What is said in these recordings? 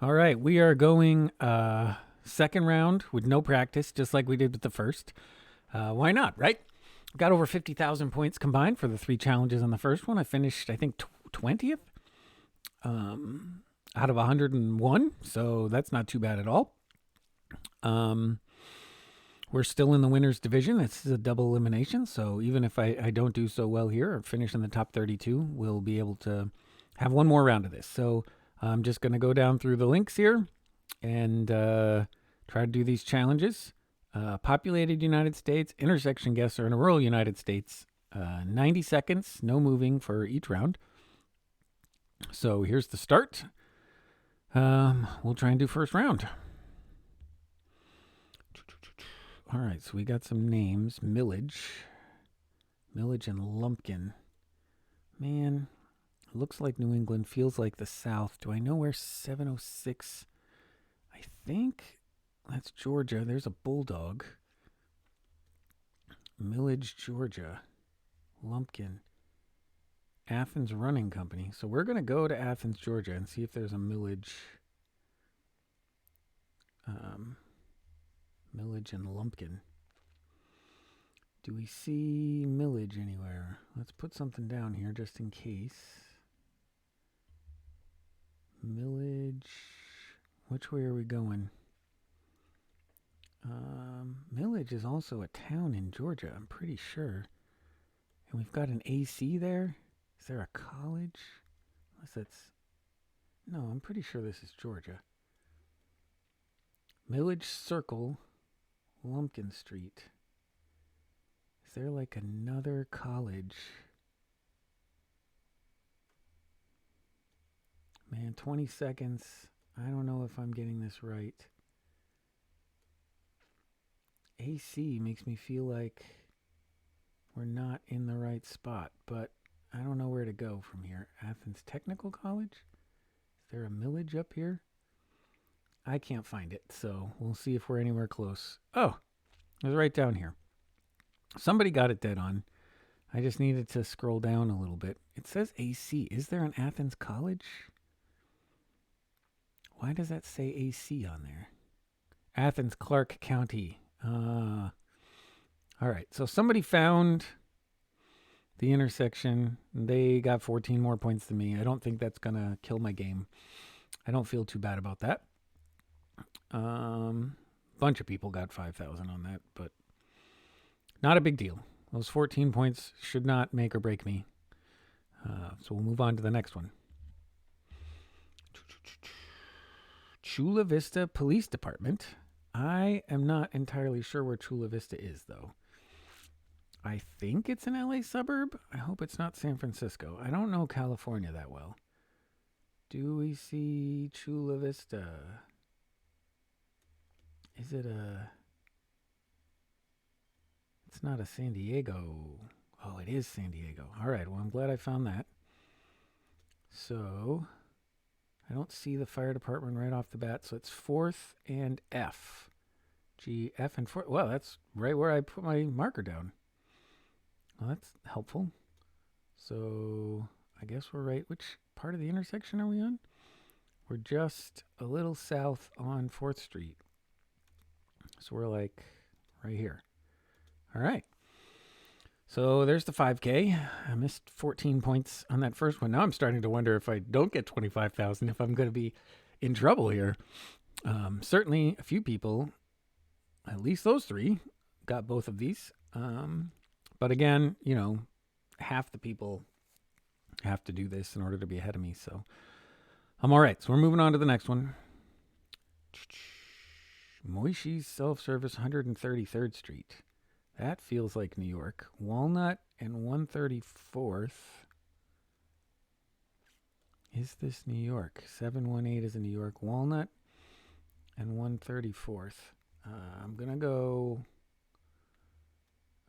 All right, we are going second round with no practice, just like we did with the first. Why not, right? Got over 50,000 points combined for the three challenges on the first one. I finished, I think, 20th out of 101, so that's not too bad at all. We're still in the winner's division. This is a double elimination, so even if I don't do so well here or finish in the top 32, we'll be able to have one more round of this. So I'm just going to go down through the links here and try to do these challenges. Populated United States, intersection guesser in a rural United States. 90 seconds, no moving for each round. So here's the start. We'll try and do first round. All right, so we got some names. Millage and Lumpkin. Man, it looks like New England, feels like the South. Do I know where 706? I think that's Georgia. There's a bulldog. Millage, Georgia. Lumpkin. Athens Running Company. So we're going to go to Athens, Georgia and see if there's a Millage. Millage and Lumpkin. Do we see Millage anywhere? Let's put something down here just in case. Millage. Which way are we going? Millage is also a town in Georgia, I'm pretty sure. And we've got an AC there. Is there a college? Unless that's... No, I'm pretty sure this is Georgia. Millage Circle, Lumpkin Street. Is there like another college? Man, 20 seconds. I don't know if I'm getting this right. AC makes me feel like we're not in the right spot, but I don't know where to go from here. Athens Technical College? Is there a Millage up here? I can't find it, so we'll see if we're anywhere close. Oh, it was right down here. Somebody got it dead on. I just needed to scroll down a little bit. It says AC. Is there an Athens College? Why does that say AC on there? Athens, Clark County. All right, so somebody found the intersection. They got 14 more points than me. I don't think that's going to kill my game. I don't feel too bad about that. Bunch of people got 5,000 on that, but not a big deal. Those 14 points should not make or break me. So we'll move on to the next one. Chula Vista Police Department. I am not entirely sure where Chula Vista is, though. I think it's an LA suburb. I hope it's not San Francisco. I don't know California that well. Do we see Chula Vista? Is it a... It's not a San Diego. Oh, it is San Diego. All right, well, I'm glad I found that. So, I don't see the fire department right off the bat, so it's 4th and F. G, F, and 4th. Well, that's right where I put my marker down. Well, that's helpful. So, I guess we're right. Which part of the intersection are we on? We're just a little south on 4th Street. So, we're like right here. All right. So there's the 5K. I missed 14 points on that first one. Now I'm starting to wonder if I don't get 25,000, if I'm going to be in trouble here. Certainly a few people, at least those three, got both of these. But again, you know, half the people have to do this in order to be ahead of me. So I'm all right. So we're moving on to the next one. Moishi's Self-Service, 133rd Street. That feels like New York. Walnut and 134th. Is this New York? 718 is in New York. Walnut and 134th. I'm going to go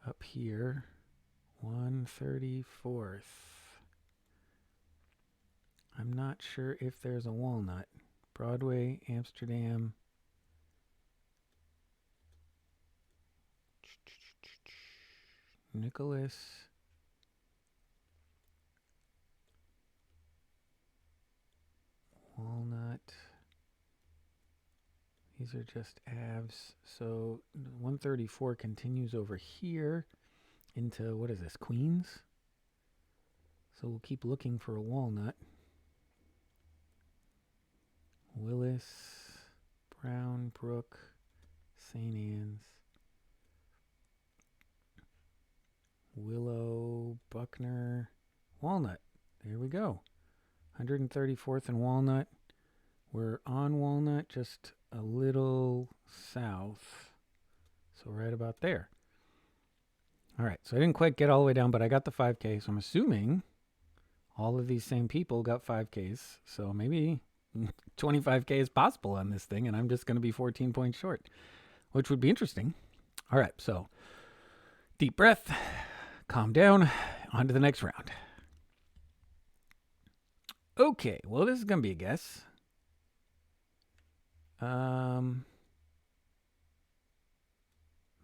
up here. 134th. I'm not sure if there's a Walnut. Broadway, Amsterdam. Nicholas. Walnut. These are just avs. So 134 continues over here into, what is this, Queens? So we'll keep looking for a Walnut. Willis, Brown, Brook, St. Anne's, Willow, Buckner, Walnut. There we go. 134th and Walnut. We're on Walnut, just a little south. So right about there. All right, so I didn't quite get all the way down, but I got the 5K. So I'm assuming all of these same people got 5Ks. So maybe 25K is possible on this thing, and I'm just going to be 14 points short, which would be interesting. All right, so deep breath, calm down, on to the next round. Okay, well, this is going to be a guess. Man,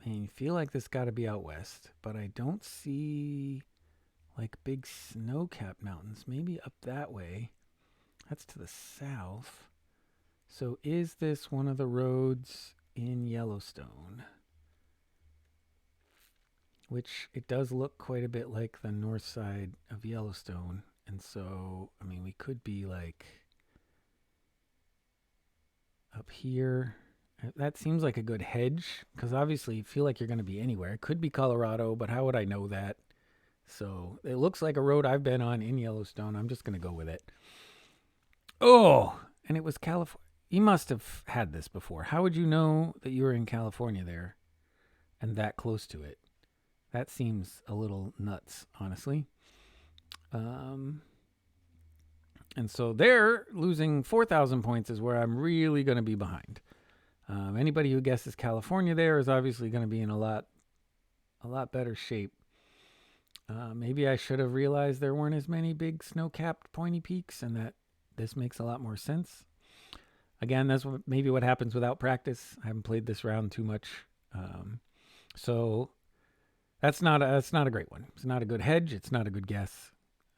you feel like this got to be out west, but I don't see like big snow-capped mountains. Maybe up that way. That's to the south. So is this one of the roads in Yellowstone? Which it does look quite a bit like the north side of Yellowstone. And so, I mean, we could be like up here. That seems like a good hedge, because obviously you feel like you're going to be anywhere. It could be Colorado, but how would I know that? So it looks like a road I've been on in Yellowstone. I'm just going to go with it. Oh, and it was California. You must have had this before. How would you know that you were in California there and that close to it? That seems a little nuts, honestly. And so there, losing 4,000 points is where I'm really going to be behind. Anybody who guesses California there is obviously going to be in a lot better shape. Maybe I should have realized there weren't as many big snow-capped pointy peaks, and that this makes a lot more sense. Again, that's maybe what happens without practice. I haven't played this round too much, so that's not a great one. It's not a good hedge. It's not a good guess.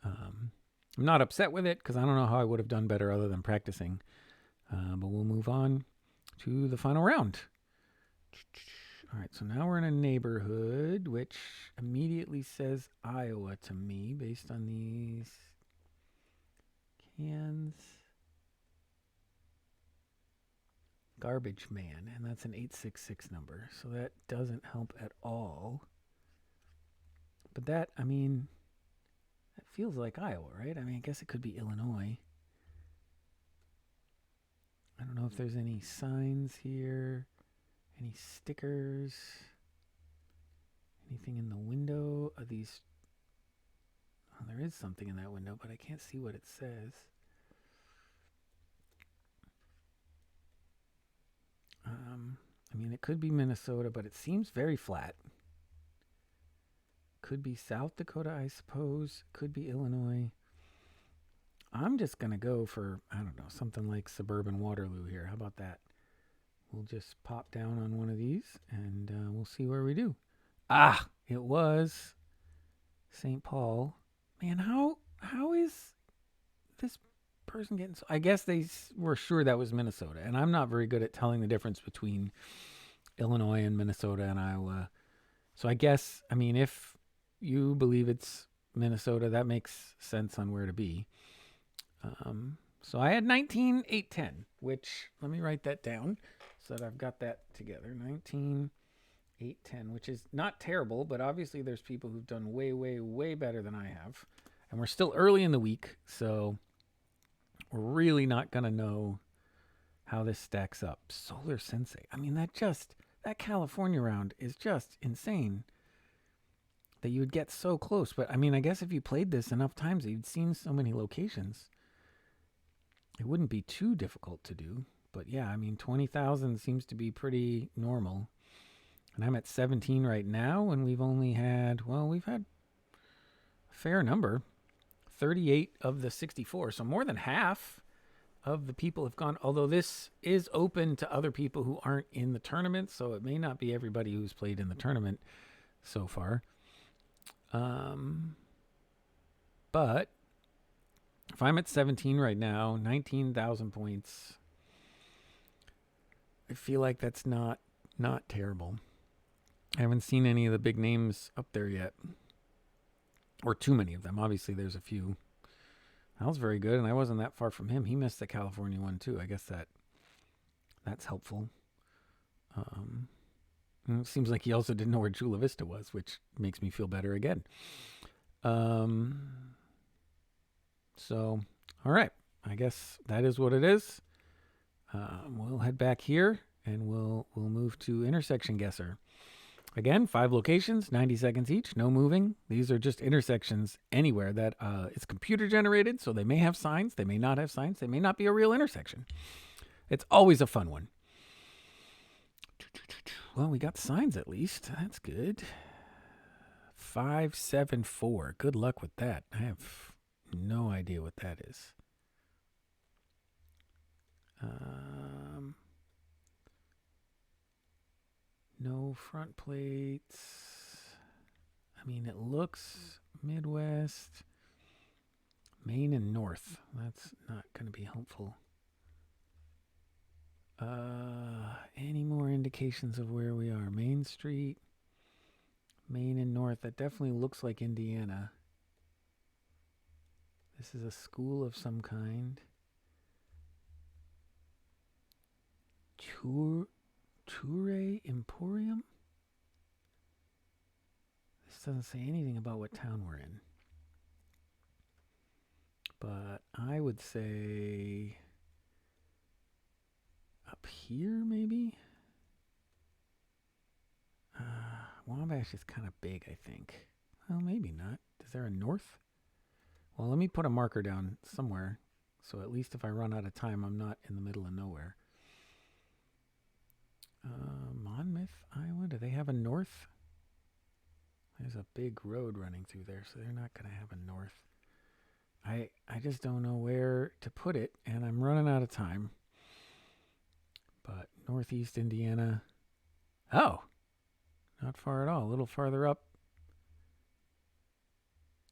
I'm not upset with it because I don't know how I would have done better other than practicing. But we'll move on to the final round. All right, so now we're in a neighborhood, which immediately says Iowa to me based on these cans. Garbage Man, and that's an 866 number, so that doesn't help at all. But that, I mean, that feels like Iowa, right? I mean, I guess it could be Illinois. I don't know if there's any signs here, any stickers, anything in the window of these. Oh, there is something in that window, but I can't see what it says. I mean, it could be Minnesota, but it seems very flat. Could be South Dakota, I suppose. Could be Illinois. I'm just going to go for, I don't know, something like suburban Waterloo here. How about that? We'll just pop down on one of these, and we'll see where we do. Ah, it was St. Paul. Man, how is this person getting... I guess they were sure that was Minnesota, and I'm not very good at telling the difference between Illinois and Minnesota and Iowa. So I guess, I mean, if you believe it's Minnesota, that makes sense on where to be. So I had 19,810, which, let me write that down so that I've got that together. 19,810, which is not terrible, but obviously there's people who've done way, way, way better than I have. And we're still early in the week, so we're really not going to know how this stacks up. Solar Sensei. I mean, that California round is just insane that you would get so close. But I mean, I guess if you played this enough times, you'd seen so many locations, it wouldn't be too difficult to do. But yeah, I mean, 20,000 seems to be pretty normal. And I'm at 17 right now, and we've had a fair number. 38 of the 64. So more than half of the people have gone, although this is open to other people who aren't in the tournament, so it may not be everybody who's played in the tournament so far. But if I'm at 17 right now, 19,000 points, I feel like that's not terrible. I haven't seen any of the big names up there yet, or too many of them. Obviously, there's a few. That was very good, and I wasn't that far from him. He missed the California one too. I guess that's helpful. It seems like he also didn't know where Chula Vista was, which makes me feel better again. So, all right. I guess that is what it is. We'll head back here, and we'll move to intersection guesser. Again, 5 locations, 90 seconds each, no moving. These are just intersections anywhere that it's computer generated, so they may have signs, they may not have signs, they may not be a real intersection. It's always a fun one. Well, we got signs at least. That's good. 574. Good luck with that. I have no idea what that is. No front plates. I mean, it looks Midwest, Maine, and North. That's not going to be helpful. Any more indications of where we are? Main Street, Maine and North. That definitely looks like Indiana. This is a school of some kind. Toure Emporium? This doesn't say anything about what town we're in. But I would say up here, maybe? Wabash is kind of big, I think. Well, maybe not. Is there a north? Well, let me put a marker down somewhere, so at least if I run out of time, I'm not in the middle of nowhere. Monmouth, Iowa, do they have a north? There's a big road running through there, so they're not going to have a north. I just don't know where to put it, and I'm running out of time. But Northeast Indiana. Oh, not far at all. A little farther up.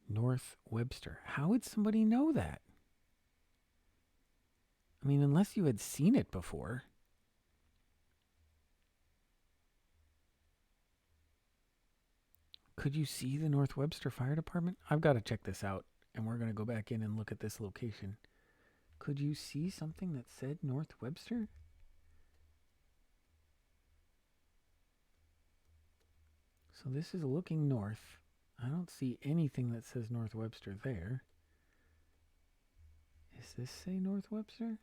North Webster. How would somebody know that? I mean, unless you had seen it before. Could you see the North Webster Fire Department? I've got to check this out, and we're going to go back in and look at this location. Could you see something that said North Webster? So this is looking north. I don't see anything that says North Webster there. Does this say North Webster?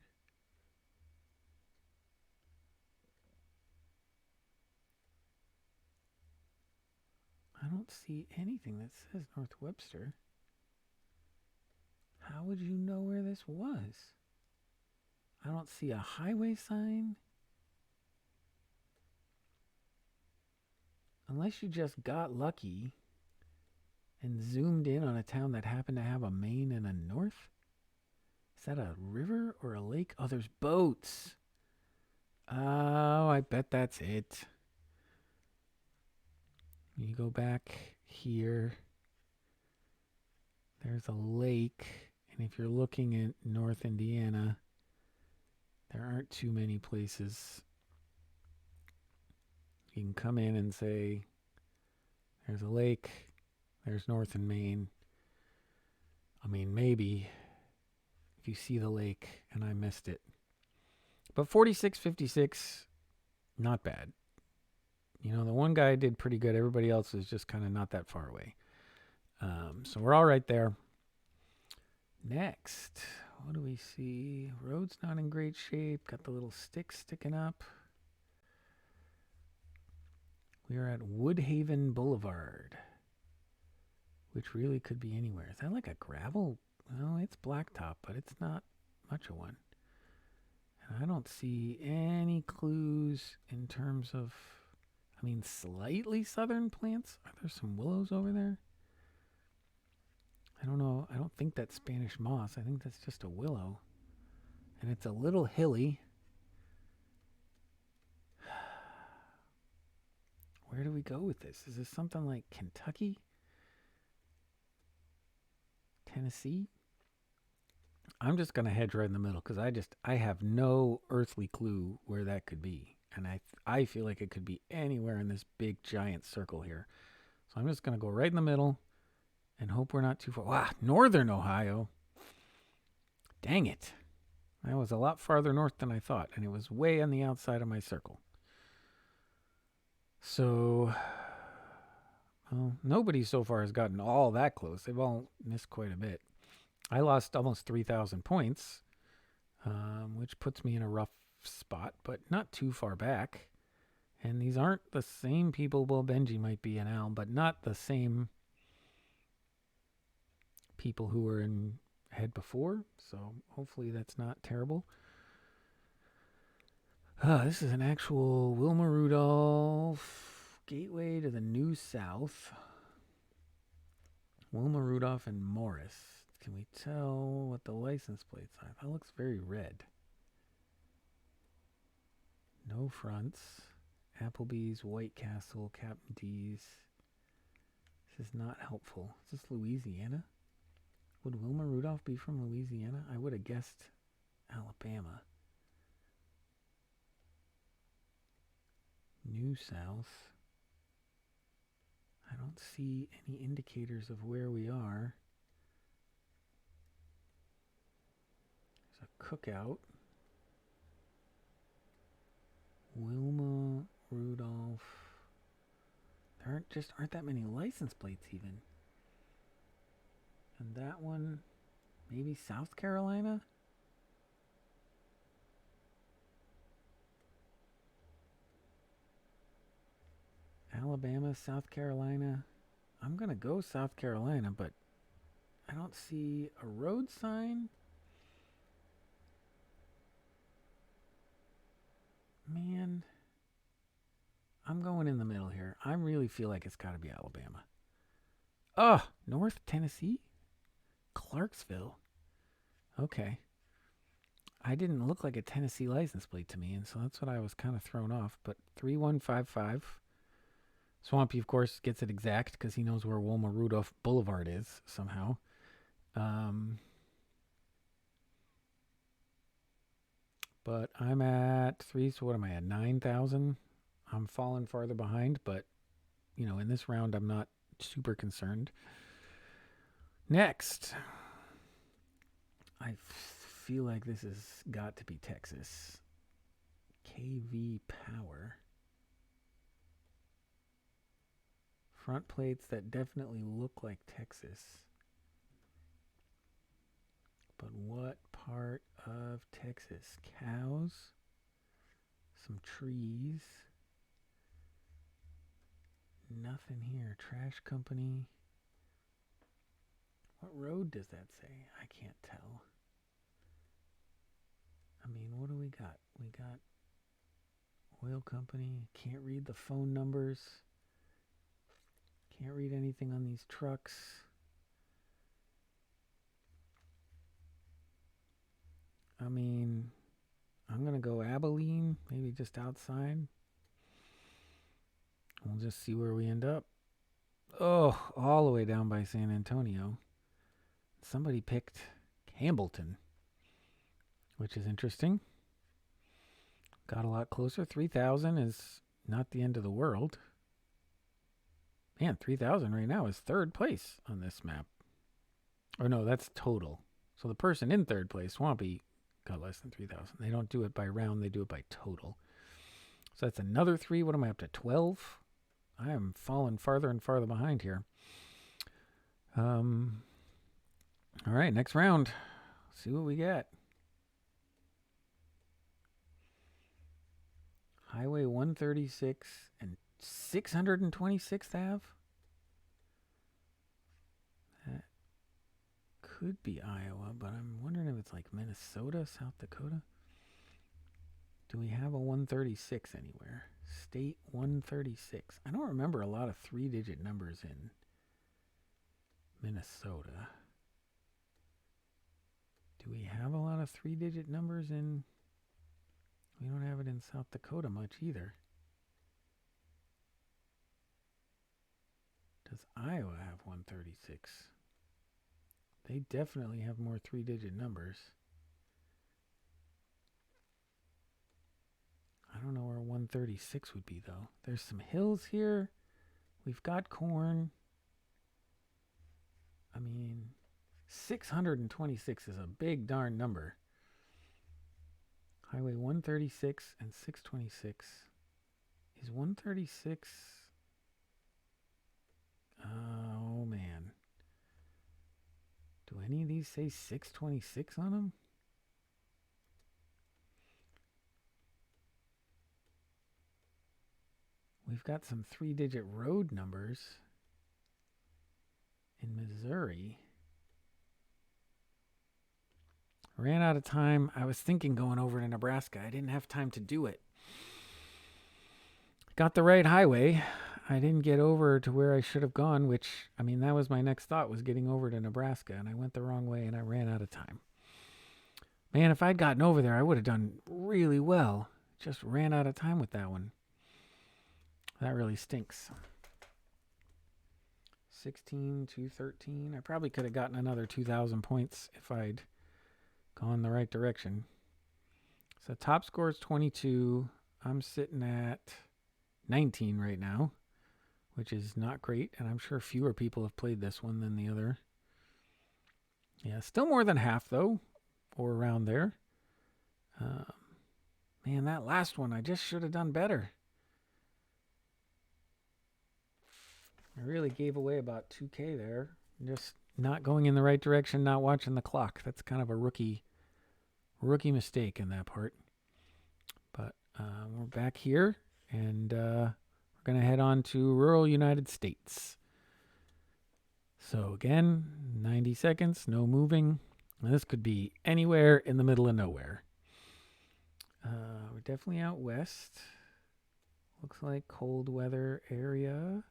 I don't see anything that says North Webster. How would you know where this was? I don't see a highway sign. Unless you just got lucky and zoomed in on a town that happened to have a main and a north. Is that a river or a lake? Oh, there's boats. Oh, I bet that's it. You go back here. There's a lake. And if you're looking at North Indiana, there aren't too many places. You can come in and say, there's a lake, there's North and Maine. I mean, maybe if you see the lake and I missed it. But 46.56, not bad. You know, the one guy did pretty good. Everybody else is just kind of not that far away. So we're all right there. Next, what do we see? Road's not in great shape. Got the little sticks sticking up. We are at Woodhaven Boulevard, which really could be anywhere. Is that like a gravel? No, it's blacktop, but it's not much of one. And I don't see any clues in terms of, I mean, slightly southern plants. Are there some willows over there? I don't know. I don't think that's Spanish moss. I think that's just a willow. And it's a little hilly. Where do we go with this? Is this something like Kentucky? Tennessee? I'm just going to hedge right in the middle because I have no earthly clue where that could be. And I feel like it could be anywhere in this big giant circle here. So I'm just going to go right in the middle and hope we're not too far. Wow, northern Ohio. Dang it. That was a lot farther north than I thought, and it was way on the outside of my circle. So, well, nobody so far has gotten all that close. They've all missed quite a bit. I lost almost 3,000 points, which puts me in a rough spot, but not too far back. And these aren't the same people. Well, Benji might be an Al, but not the same people who were in head before. So hopefully that's not terrible. This is an actual Wilma Rudolph gateway to the New South. Wilma Rudolph and Morris. Can we tell what the license plates are? That looks very red. No fronts. Applebee's, White Castle, Captain D's. This is not helpful. Is this Louisiana? Would Wilma Rudolph be from Louisiana? I would have guessed Alabama. New South. I don't see any indicators of where we are. There's a cookout. Wilma Rudolph. There aren't that many license plates even. And that one, maybe South Carolina? Alabama, South Carolina. I'm going to go South Carolina, but I don't see a road sign. Man, I'm going in the middle here. I really feel like it's got to be Alabama. Oh, North Tennessee? Clarksville. Okay. I didn't look like a Tennessee license plate to me, and so that's what I was kind of thrown off. But 3155. Swampy, of course, gets it exact because he knows where Wilma Rudolph Boulevard is somehow. But I'm at 3, so what am I at? 9,000. I'm falling farther behind, but, you know, in this round, I'm not super concerned. Next. I feel like this has got to be Texas. KV Power. Front plates that definitely look like Texas. But what part of Texas? Cows. Some trees. Nothing here. Trash company. What road does that say? I can't tell. I mean, what do we got? We got oil company. Can't read the phone numbers. Can't read anything on these trucks. I mean, I'm going to go Abilene, maybe just outside. We'll just see where we end up. Oh, all the way down by San Antonio. Somebody picked Hambleton, which is interesting. Got a lot closer. 3,000 is not the end of the world. Man, 3,000 right now is third place on this map. Or no, that's total. So the person in third place, Swampy, got less than 3,000. They don't do it by round, they do it by total. So that's another 3. What am I up to? 12? I am falling farther and farther behind here. All right, next round. See what we get. Highway 136 and 626th Ave? That could be Iowa, but I'm wondering if it's like Minnesota, South Dakota. Do we have a 136 anywhere? State 136. I don't remember a lot of 3-digit numbers in Minnesota. Do we have a lot of 3-digit numbers in... We don't have it in South Dakota much either. Does Iowa have 136? They definitely have more 3-digit numbers. I don't know where 136 would be, though. There's some hills here. We've got corn. I mean, 626 is a big darn number. Highway 136 and 626. Is 136... Oh, man. Do any of these say 626 on them? We've got some 3-digit road numbers in Missouri. Ran out of time. I was thinking going over to Nebraska. I didn't have time to do it. Got the right highway. I didn't get over to where I should have gone, which, I mean, that was my next thought, was getting over to Nebraska, and I went the wrong way and I ran out of time. Man, if I'd gotten over there, I would have done really well. Just ran out of time with that one. That really stinks. 16 to 13. I probably could have gotten another 2,000 points if I'd gone the right direction. So top score is 22. I'm sitting at 19 right now, which is not great. And I'm sure fewer people have played this one than the other. Yeah, still more than half, though, or around there. Man, that last one, I just should have done better. I really gave away about 2K there. Just not going in the right direction, not watching the clock. That's kind of a rookie mistake in that part. But we're back here, and we're going to head on to rural United States. So again, 90 seconds, no moving. Now, this could be anywhere in the middle of nowhere. We're definitely out west. Looks like cold weather area.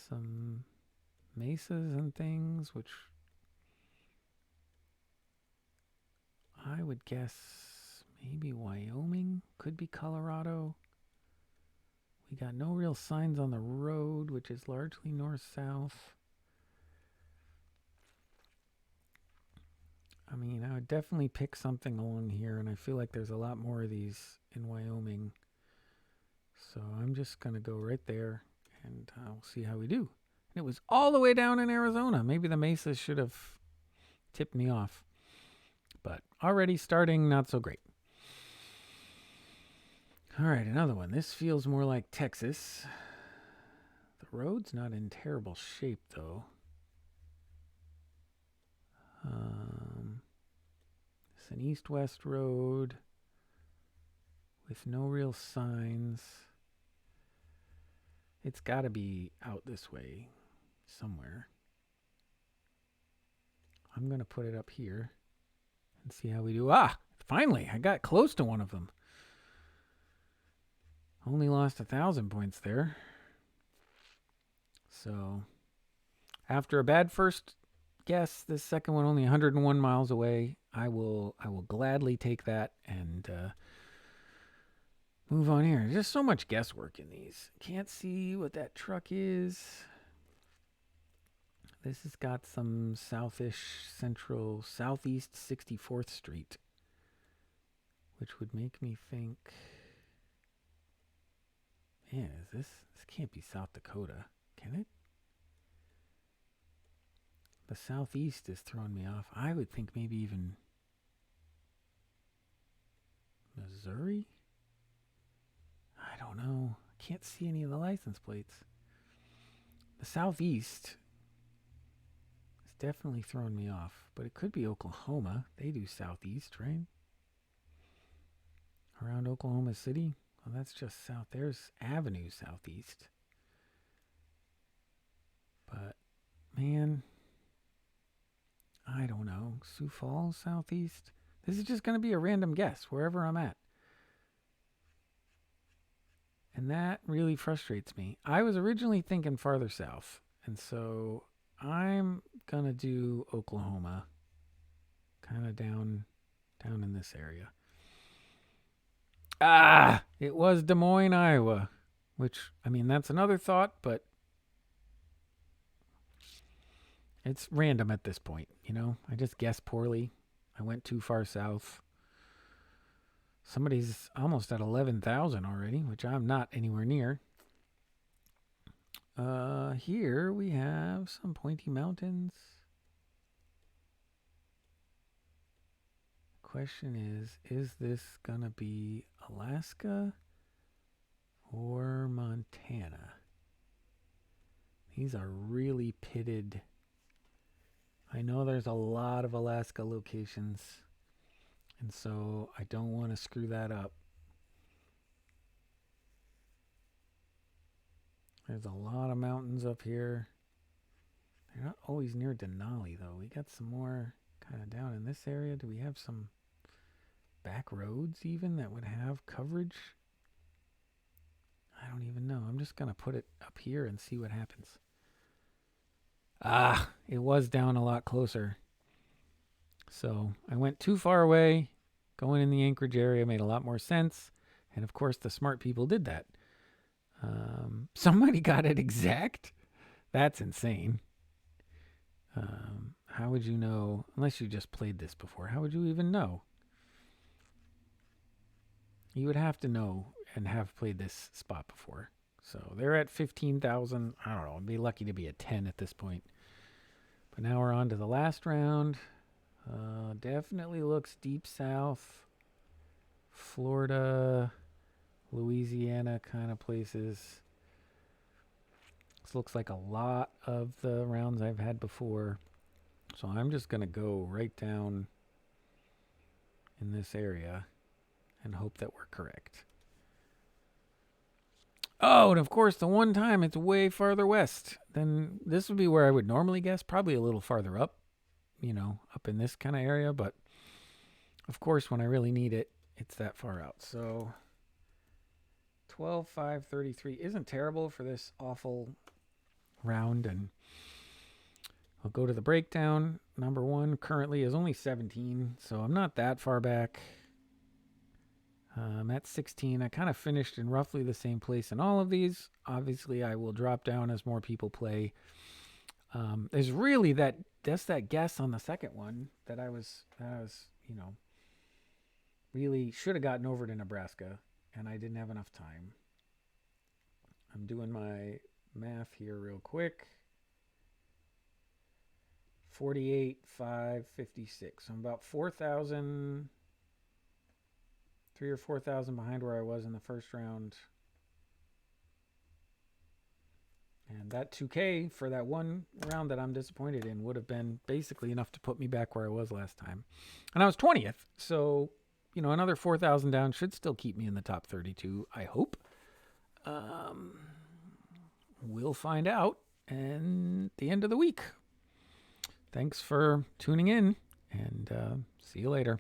Some mesas and things, which I would guess maybe Wyoming, could be Colorado. We got no real signs on the road, which is largely north-south. I mean, I would definitely pick something along here, and I feel like there's a lot more of these in Wyoming. So I'm just going to go right there, and I'll see how we do. And it was all the way down in Arizona. Maybe the mesas should have tipped me off. But already starting not so great. All right, another one. This feels more like Texas. The road's not in terrible shape, though. It's an east-west road with no real signs. It's got to be out this way somewhere. I'm going to put it up here and see how we do. Ah, finally, I got close to one of them. Only lost 1,000 points there. So, after a bad first guess, this second one only 101 miles away. I will gladly take that and move on here. There's just so much guesswork in these. Can't see what that truck is. This has got some southish, central, southeast 64th Street, which would make me think, man, this can't be South Dakota, can it? The southeast is throwing me off. I would think maybe even Missouri? I don't know. I can't see any of the license plates. The southeast is definitely throwing me off, but it could be Oklahoma. They do southeast, right? Around Oklahoma City? Well, that's just south. There's Avenue southeast. But, man, I don't know. Sioux Falls southeast? This is just going to be a random guess, wherever I'm at. And that really frustrates me. I was originally thinking farther south, and so I'm going to do Oklahoma, kind of down in this area. Ah, it was Des Moines, Iowa, which, I mean, that's another thought, but it's random at this point, you know? I just guessed poorly. I went too far south. Somebody's almost at 11,000 already, which I'm not anywhere near. Here we have some pointy mountains. Question is this gonna be Alaska or Montana? These are really pitted. I know there's a lot of Alaska locations, and so I don't want to screw that up. There's a lot of mountains up here. They're not always near Denali, though. We got some more kind of down in this area. Do we have some back roads even that would have coverage? I don't even know. I'm just going to put it up here and see what happens. Ah, it was down a lot closer. So I went too far away. Going in the Anchorage area made a lot more sense. And of course, the smart people did that. Somebody got it exact. That's insane. How would you know? Unless you just played this before, how would you even know? You would have to know and have played this spot before. So they're at 15,000. I don't know. I'd be lucky to be at 10 at this point. But now we're on to the last round. Definitely looks deep south. Florida, Louisiana kind of places. This looks like a lot of the rounds I've had before. So I'm just going to go right down in this area and hope that we're correct. Oh, and of course, the one time it's way farther west. Then this would be where I would normally guess. Probably a little farther up, up in this kind of area. But of course, when I really need it, it's that far out. So 12,533 isn't terrible for this awful round. And I'll go to the breakdown. Number one currently is only 17, so I'm not that far back. I'm at 16. I kind of finished in roughly the same place in all of these. Obviously, I will drop down as more people play. There's really that guess on the second one that I was really should have gotten over to Nebraska, and I didn't have enough time. I'm doing my math here real quick. 48,556. I'm about 4,000, 3,000 or 4,000 behind where I was in the first round. And that 2K for that one round that I'm disappointed in would have been basically enough to put me back where I was last time. And I was 20th. So, another 4,000 down should still keep me in the top 32, I hope. We'll find out at the end of the week. Thanks for tuning in, and see you later.